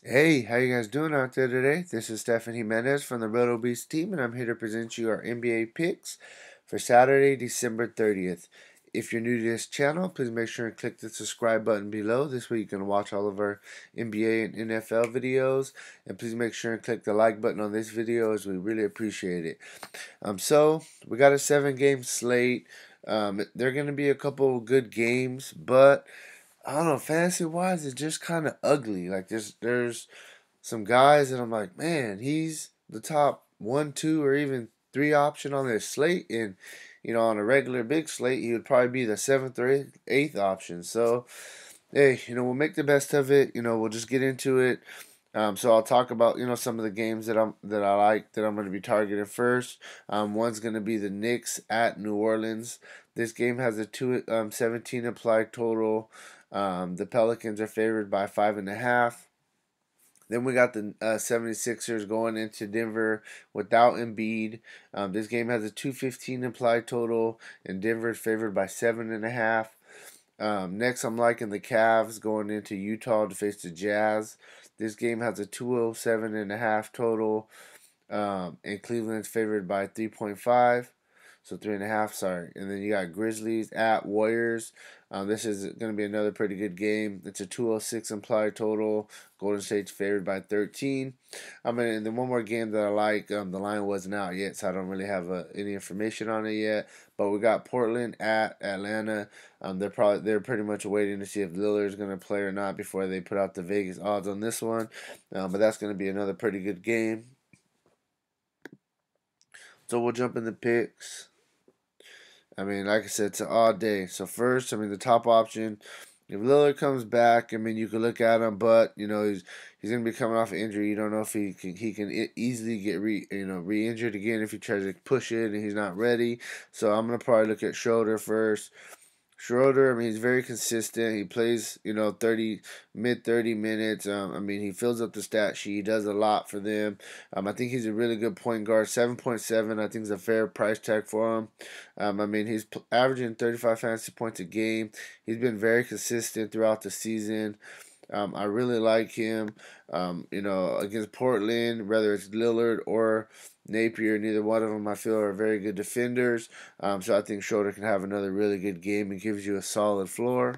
Hey, how you guys doing out there today? This is Stefan Jimenez from the Roto Beast team, and I'm here to present you our NBA picks for Saturday, December 30th. If you're new to this channel, please make sure and click the subscribe button below. This way you can watch all of our NBA and NFL videos. And please make sure and click the like button on this video as we really appreciate it. So we got a 7-game slate. There are going to be a couple good games, but I don't know, fantasy wise, it's just kind of ugly. Like there's some guys that I'm like, man, he's the top one, two, or even three option on this slate, and on a regular big slate, he would probably be the seventh or eighth option. So, hey, we'll make the best of it. We'll just get into it. So I'll talk about some of the games that I like that I'm going to be targeting first. One's going to be the Knicks at New Orleans. This game has a 17 implied total. The Pelicans are favored by 5.5. Then we got the 76ers going into Denver without Embiid. This game has a 215 implied total, and Denver is favored by 7.5. Next, I'm liking the Cavs going into Utah to face the Jazz. This game has a 207.5 total, and Cleveland's favored by 3.5. So 3.5, sorry. And then you got Grizzlies at Warriors. This is going to be another pretty good game. It's a 206 implied total. Golden State's favored by 13. And then one more game that I like. The line wasn't out yet, so I don't really have any information on it yet. But we got Portland at Atlanta. They're pretty much waiting to see if Lillard's going to play or not before they put out the Vegas odds on this one. But that's going to be another pretty good game. So we'll jump in the picks. Like I said, it's an odd day. So first, the top option, if Lillard comes back, you can look at him, but he's gonna be coming off an injury. You don't know if he can easily get re-injured again if he tries to push it and he's not ready. So I'm gonna probably look at Schroeder first. Schroeder, he's very consistent. He plays, 30 minutes. He fills up the stat sheet. He does a lot for them. I think he's a really good point guard. 7.7, I think is a fair price tag for him. He's averaging 35 fantasy points a game. He's been very consistent throughout the season. I really like him. Against Portland, whether it's Lillard or Napier, neither one of them I feel are very good defenders. So I think Schroeder can have another really good game and gives you a solid floor.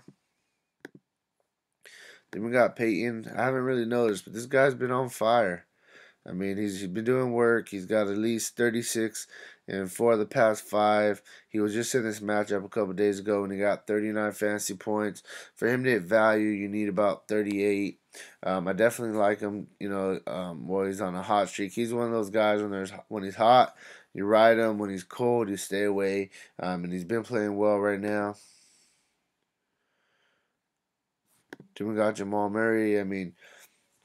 Then we got Peyton. I haven't really noticed, but this guy's been on fire. He's been doing work. He's got at least 36 in 4 of the past 5. He was just in this matchup a couple days ago when he got 39 fantasy points. For him to hit value, you need about 38. I definitely like him. While he's on a hot streak, he's one of those guys when he's hot, you ride him. When he's cold, you stay away. And he's been playing well right now. Then we got Jamal Murray.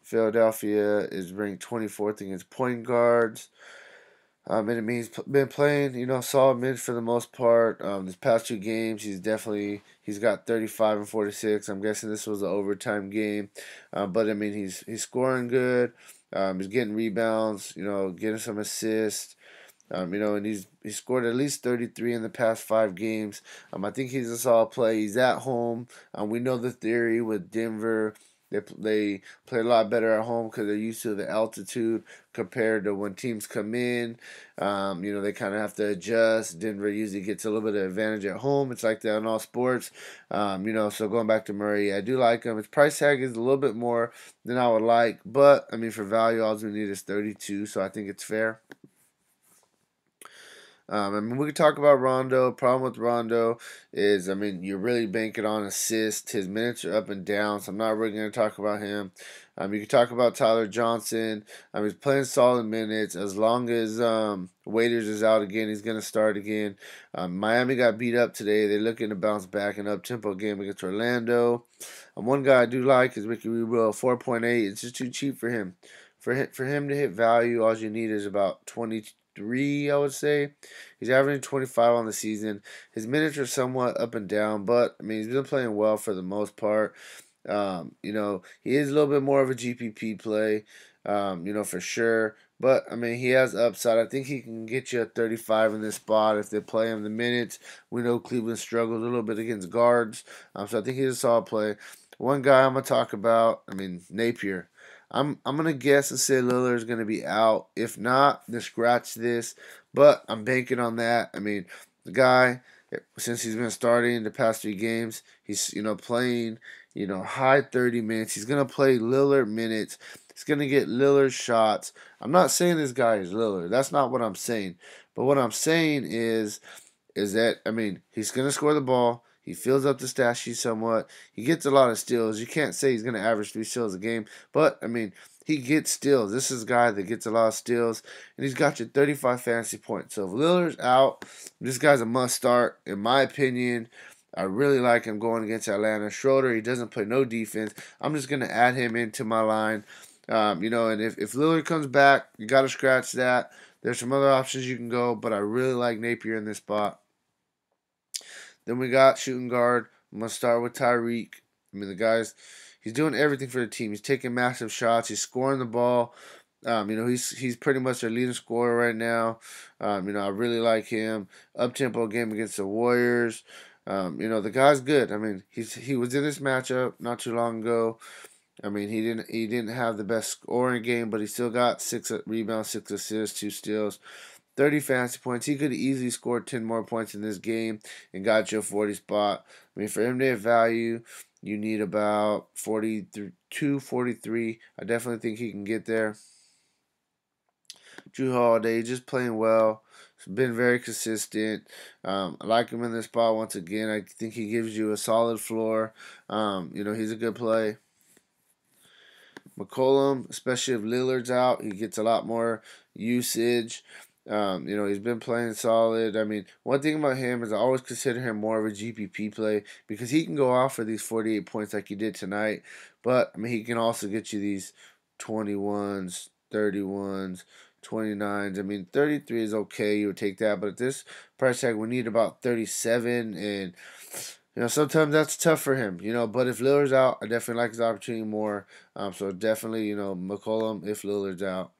Philadelphia is ranked 24th against point guards. He's been playing, solid mid for the most part. This past 2 games, he's got 35 and 46. I'm guessing this was an overtime game, but he's scoring good. He's getting rebounds, getting some assists. And he scored at least 33 in the past 5 games. I think he's a solid play. He's at home. We know the theory with Denver. They play a lot better at home because they're used to the altitude compared to when teams come in. They kind of have to adjust. Denver usually gets a little bit of advantage at home. It's like that in all sports. So going back to Murray, I do like him. His price tag is a little bit more than I would like, but for value, all we need is 32, so I think it's fair. We can talk about Rondo. Problem with Rondo is, you're really banking on assists. His minutes are up and down, so I'm not really going to talk about him. You can talk about Tyler Johnson. He's playing solid minutes. As long as Waiters is out again, he's going to start again. Miami got beat up today. They're looking to bounce back in up-tempo game against Orlando. One guy I do like is Ricky Rubio, 4.8. It's just too cheap for him. For him to hit value, all you need is about 23, I would say. He's averaging 25 on the season. His minutes are somewhat up and down, but he's been playing well for the most part. He is a little bit more of a GPP play, for sure. But he has upside. I think he can get you a 35 in this spot if they play him the minutes. We know Cleveland struggled a little bit against guards, so I think he's a solid play. One guy I'm gonna talk about, Napier. I'm gonna guess and say Lillard's gonna be out. If not, then scratch this. But I'm banking on that. I mean, the guy, since he's been starting the past 3 games, he's playing high 30 minutes. He's gonna play Lillard minutes. He's gonna get Lillard shots. I'm not saying this guy is Lillard. That's not what I'm saying. But what I'm saying is that I mean he's gonna score the ball. He fills up the stat sheet somewhat. He gets a lot of steals. You can't say he's gonna average 3 steals a game, but I mean he gets steals. This is a guy that gets a lot of steals, and he's got you 35 fantasy points. So if Lillard's out, this guy's a must start in my opinion. I really like him going against Atlanta. Schroeder, he doesn't play no defense. I'm just gonna add him into my line. And if Lillard comes back, you got to scratch that. There's some other options you can go, but I really like Napier in this spot. Then we got shooting guard. I'm gonna start with Tyreek. I mean, the guy's he's doing everything for the team. He's taking massive shots. He's scoring the ball. He's pretty much their leading scorer right now. I really like him. Up tempo game against the Warriors. The guy's good. I mean, he was in this matchup not too long ago. I mean, he didn't have the best scoring game, but he still got 6 rebounds, 6 assists, 2 steals. 30 fantasy points. He could easily score 10 more points in this game and got you a 40 spot. I mean, for him to have value, you need about 42, 43. I definitely think he can get there. Drew Holiday, just playing well. He's been very consistent. I like him in this spot once again. I think he gives you a solid floor. He's a good play. McCollum, especially if Lillard's out, he gets a lot more usage. He's been playing solid. I mean, one thing about him is I always consider him more of a GPP play because he can go off for these 48 points like he did tonight. But, I mean, he can also get you these 21s, 31s, 29s. I mean, 33 is okay. You would take that. But at this price tag, we need about 37. And, sometimes that's tough for him, But if Lillard's out, I definitely like his opportunity more. So definitely, McCollum if Lillard's out.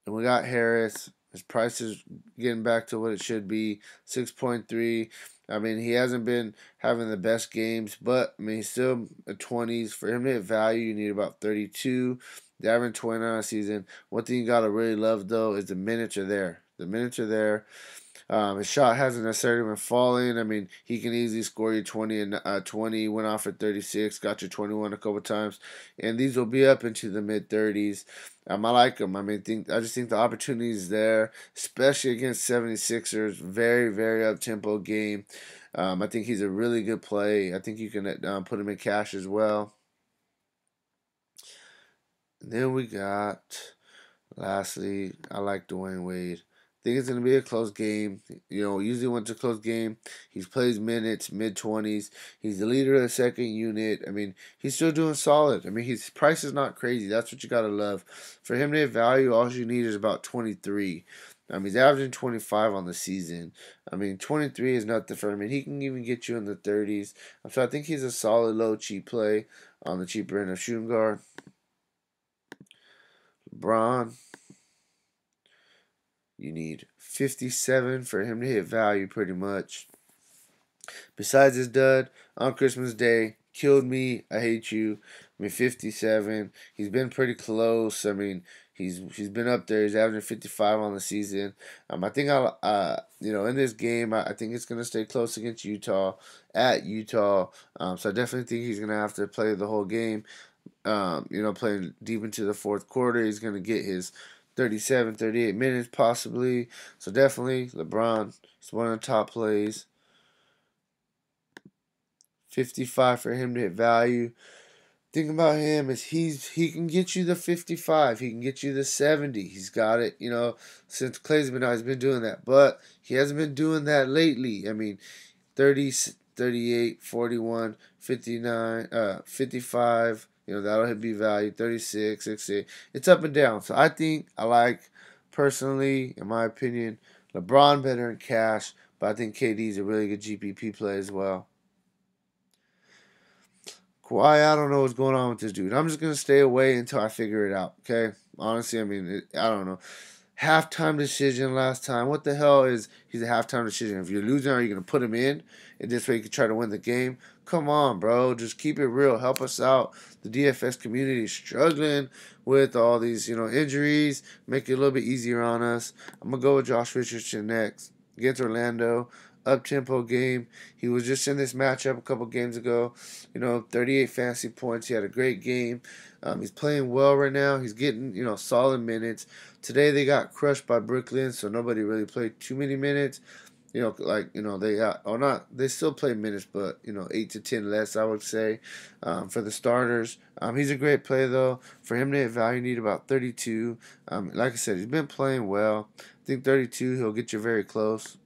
And we got Harris. His price is getting back to what it should be, 6.3. I mean, he hasn't been having the best games, but I mean, he's still a 20s. For him to hit value, you need about 32. They're averaging 20 on a season. One thing you gotta really love though is the minutes are there. The minutes are there. His shot hasn't necessarily been falling. I mean, he can easily score you 20 and 20. Went off for 36, got you 21 a couple times, and these will be up into the mid 30s. I like him. I mean, I just think the opportunity is there, especially against 76ers. Very, very up tempo game. I think he's a really good play. I think you can put him in cash as well. And then we got, lastly, I like Dwayne Wade. Think it's going to be a close game. Usually when it's a close game, he plays minutes, mid-20s. He's the leader of the second unit. I mean, he's still doing solid. I mean, his price is not crazy. That's what you got to love. For him to have value, all you need is about 23. I mean, he's averaging 25 on the season. I mean, 23 is nothing for him. I mean, he can even get you in the 30s. So I think he's a solid, low, cheap play on the cheaper end of shooting guard. LeBron. You need 57 for him to hit value pretty much. Besides his dud on Christmas Day, killed me. I hate you. I mean, 57. He's been pretty close. I mean, he's been up there. He's averaging 55 on the season. I think in this game, I think it's gonna stay close against Utah at Utah. So I definitely think he's gonna have to play the whole game. Playing deep into the fourth quarter, he's gonna get his 37, 38 minutes possibly. So definitely LeBron is one of the top plays. 55 for him to hit value. Thing about him is he can get you the 55. He can get you the 70. He's got it, since Clay's been out, he's been doing that. But he hasn't been doing that lately. I mean, 30, 38, 41, 59, 55. That'll be value. 36, 68. It's up and down. So I like, personally, in my opinion, LeBron better in cash. But I think KD's a really good GPP play as well. Kawhi, I don't know what's going on with this dude. I'm just going to stay away until I figure it out, okay? Honestly, I mean, I don't know. halftime decision last time. What the hell is he's a halftime decision? If you're losing, are you going to put him in? And this way you can try to win the game? Come on, bro. Just keep it real. Help us out. The DFS community is struggling with all these, injuries. Make it a little bit easier on us. I'm going to go with Josh Richardson next against Orlando. Up-tempo game. He was just in this matchup a couple games ago. 38 fantasy points. He had a great game. He's playing well right now. He's getting, solid minutes. Today they got crushed by Brooklyn, so nobody really played too many minutes. They got, or not, they still play minutes, but 8 to 10 less, I would say, for the starters. He's a great player though. For him to hit value, you need about 32. Like I said, he's been playing well. I think 32, he'll get you very close.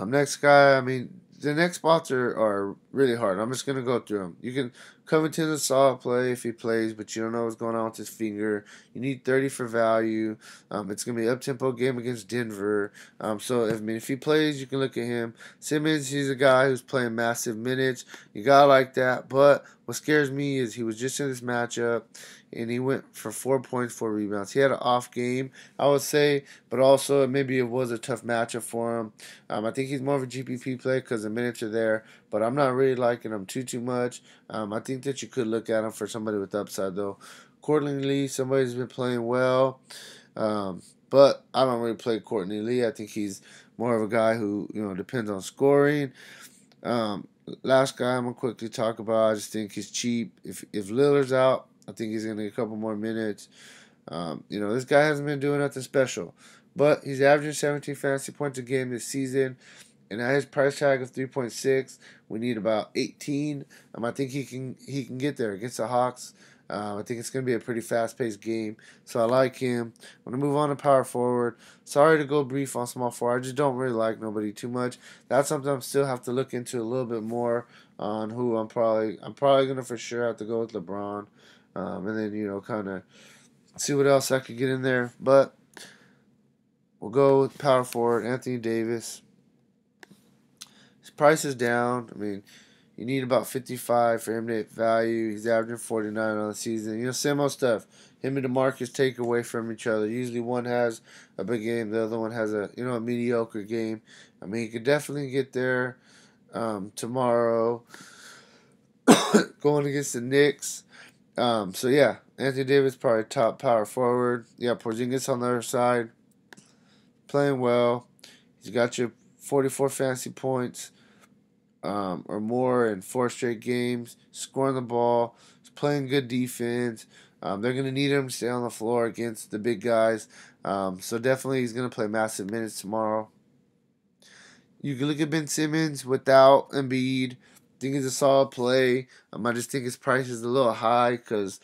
Next guy, the next spots are really hard. I'm just gonna go through them. You can Covington's a solid play if he plays, but you don't know what's going on with his finger. You need 30 for value. It's gonna be an up tempo game against Denver. So if he plays, you can look at him. Simmons, he's a guy who's playing massive minutes. You gotta like that. But what scares me is he was just in this matchup, and he went for 4 points, 4 rebounds. He had an off game, I would say, but also maybe it was a tough matchup for him. I think he's more of a GPP play because the minutes are there, but I'm not really liking him too much. I think that you could look at him for somebody with upside though. Courtney Lee, somebody's been playing well, but I don't really play Courtney Lee. I think he's more of a guy who depends on scoring. Last guy I'm gonna quickly talk about. I just think he's cheap. If Lillard's out, I think he's gonna get a couple more minutes. This guy hasn't been doing nothing special, but he's averaging 17 fantasy points a game this season. And at his price tag of 3.6, we need about 18. I think he can get there against the Hawks. I think it's going to be a pretty fast-paced game, so I like him. I'm going to move on to power forward. Sorry to go brief on small forward. I just don't really like nobody too much. That's something I still have to look into a little bit more on who I'm probably going to for sure have to go with LeBron, and then kind of see what else I could get in there. But we'll go with power forward Anthony Davis. His price is down. You need about 55 for him to hit value. He's averaging 49 on the season. Same old stuff. Him and DeMarcus take away from each other. Usually one has a big game, the other one has a mediocre game. He could definitely get there tomorrow going against the Knicks. So yeah, Anthony Davis probably top power forward. Yeah, Porzingis on the other side, playing well. He's got you 44 fantasy points or more in 4 straight games, scoring the ball, he's playing good defense. They're going to need him to stay on the floor against the big guys. So definitely he's going to play massive minutes tomorrow. You can look at Ben Simmons without Embiid. I think he's a solid play. I just think his price is a little high because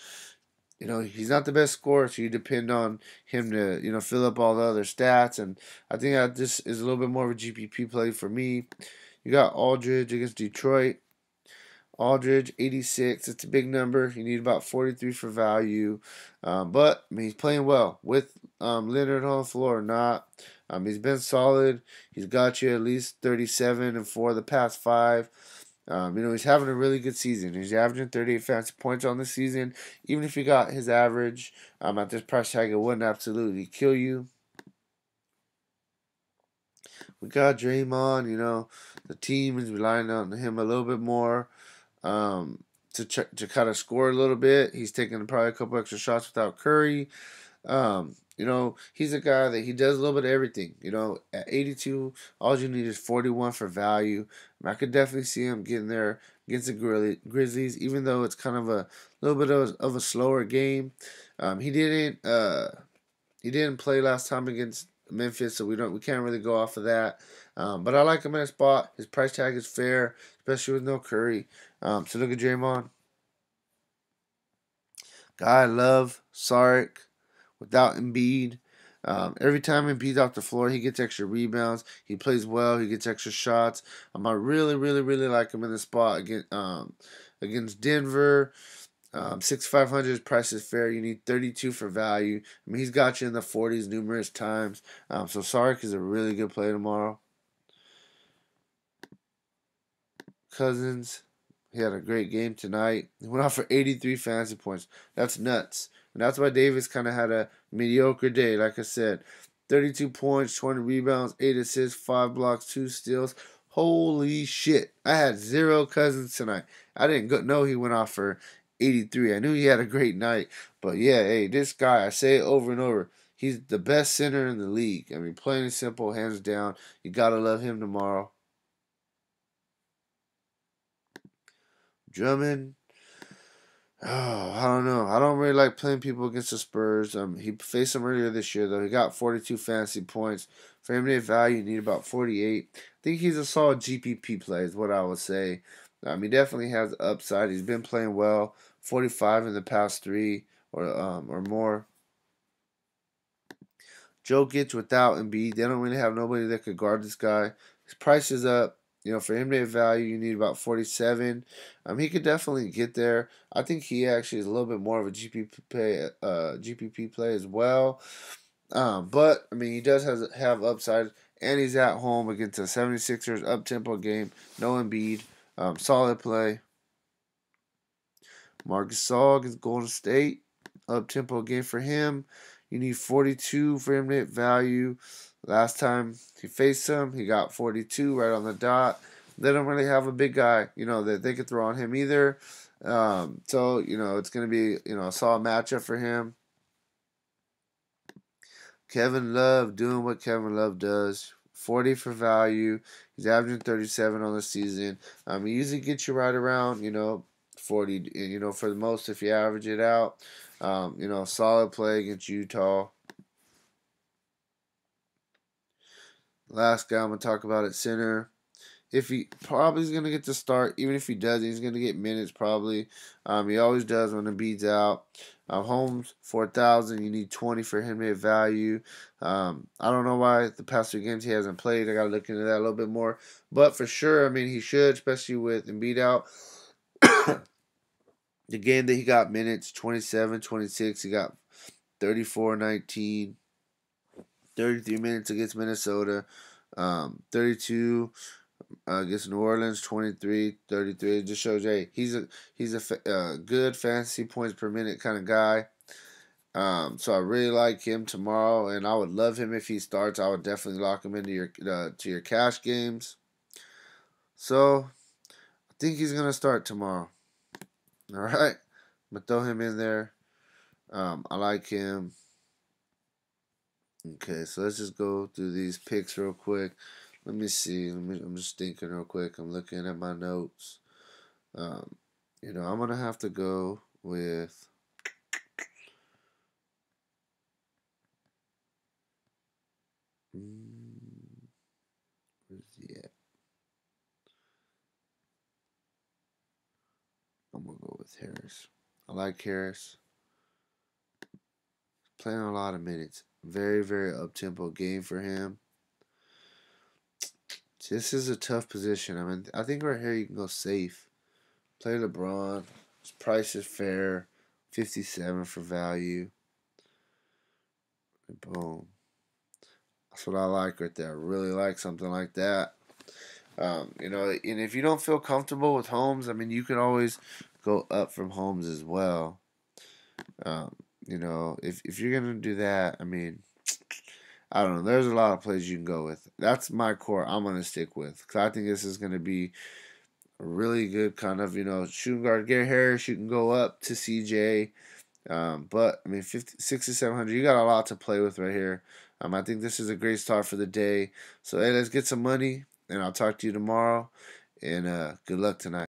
he's not the best scorer, so you depend on him to fill up all the other stats. And I think that this is a little bit more of a GPP play for me. You got Aldridge against Detroit. Aldridge, 86. It's a big number. You need about 43 for value. But he's playing well with Leonard on the floor or not. He's been solid. He's got you at least 37 and for the past 5. He's having a really good season. He's averaging 38 fantasy points on the season. Even if you got his average at this price tag, it wouldn't absolutely kill you. We got Draymond. The team is relying on him a little bit more to kind of score a little bit. He's taking probably a couple extra shots without Curry. He's a guy that he does a little bit of everything. At 82, all you need is 41 for value. I could definitely see him getting there against the Grizzlies, even though it's kind of a little bit of a slower game. He didn't play last time against Memphis, so we can't really go off of that. But I like him in a spot. His price tag is fair, especially with no Curry. So look at Draymond. Guy I love, Saric, without Embiid. Every time Embiid's off the floor, he gets extra rebounds. He plays well. He gets extra shots. I really, really, really like him in the spot against Denver. 6,500 price is fair. You need 32 for value. He's got you in the 40s numerous times. So Sark is a really good play tomorrow. Cousins, he had a great game tonight. He went off for 83 fantasy points. That's nuts. And that's why Davis kind of had a mediocre day. Like I said, 32 points, 20 rebounds, 8 assists, 5 blocks, 2 steals. Holy shit. I had 0 Cousins tonight. I didn't know he went off for 83. I knew he had a great night. But yeah, hey, this guy, I say it over and over. He's the best center in the league. I mean, plain and simple, hands down. You got to love him tomorrow. Drummond. Oh, I don't know. I don't really like playing people against the Spurs. He faced them earlier this year though. He got 42 fantasy points. For him to get value, you need about 48. I think he's a solid GPP play, is what I would say. He definitely has upside. He's been playing well. 45 in the past 3 or more. Jokic without Embiid, they don't really have nobody that could guard this guy. His price is up. For him to have value, you need about 47. He could definitely get there. I think he actually is a little bit more of a GPP play as well. But he does have upside, and he's at home against the 76ers up tempo game. No Embiid, solid play. Marcus Gasol against Golden State, up tempo game for him. You need 42 for him to hit value. Last time he faced him, he got 42 right on the dot. They don't really have a big guy, that they could throw on him either. So it's going to be, a solid matchup for him. Kevin Love doing what Kevin Love does. 40 for value. He's averaging 37 on the season. He usually gets you right around, 40, for the most if you average it out. Solid play against Utah. Last guy I'm going to talk about at center. If he probably is going to get the start, even if he doesn't, he's going to get minutes probably. He always does when the beat's out. Holmes, 4,000. You need 20 for him to hit value. I don't know why the past 3 games he hasn't played. I got to look into that a little bit more. But for sure, he should, especially with Embiid out. The game that he got minutes, 27, 26. He got 34, 19. 33 minutes against Minnesota. 32 against New Orleans, 23, 33. It just shows, hey, he's a good fantasy points per minute kind of guy. So I really like him tomorrow, and I would love him if he starts. I would definitely lock him into your cash games. So I think he's gonna start tomorrow. All right, I'm gonna throw him in there. I like him. Okay, so let's just go through these picks real quick. Let me see. I'm just thinking real quick. I'm looking at my notes. I'm gonna have to go with. Where's he at? I'm gonna go with Harris. I like Harris. Playing a lot of minutes. Very, very up tempo game for him. This is a tough position. I think right here you can go safe. Play LeBron. His price is fair. 57 for value. And boom. That's what I like right there. I really like something like that. And if you don't feel comfortable with Holmes, you can always go up from Holmes as well. If you're gonna do that, I don't know. There's a lot of plays you can go with. That's my core. I'm gonna stick with because I think this is gonna be a really good kind of shooting guard. Gary Harris, you can go up to CJ. But 6,700. You got a lot to play with right here. I think this is a great start for the day. So hey, let's get some money, and I'll talk to you tomorrow. And good luck tonight.